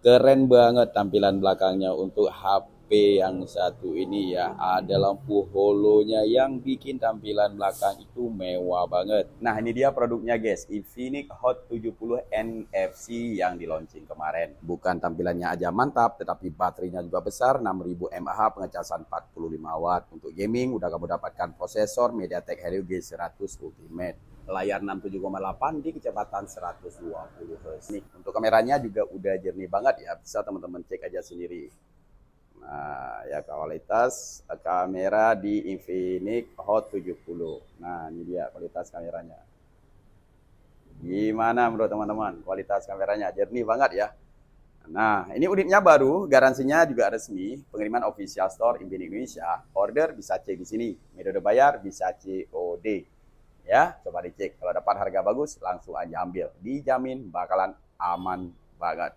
Keren banget tampilan belakangnya untuk HP yang satu ini ya. Ada lampu holonya yang bikin tampilan belakang itu mewah banget. Nah, ini dia produknya guys, Infinix Hot 70 NFC yang di launching kemarin. Bukan tampilannya aja mantap, tetapi baterainya juga besar, 6000 mAh, pengecasan 45 watt. Untuk gaming udah kamu dapatkan prosesor MediaTek Helio G100 Ultimate, layar 67,8 di kecepatan 120 Hz. Nih, untuk kameranya juga udah jernih banget ya, bisa teman-teman cek aja sendiri. Nah, ya kualitas kamera di Infinix Hot 70. Nah, ini dia kualitas kameranya. Gimana menurut teman-teman? Kualitas kameranya jernih banget ya. Nah, ini unitnya baru, garansinya juga resmi, pengiriman official store Infinix Indonesia. Order bisa cek di sini, metode bayar bisa COD. Ya, coba dicek. Kalau dapat harga bagus, langsung aja ambil. Dijamin bakalan aman banget.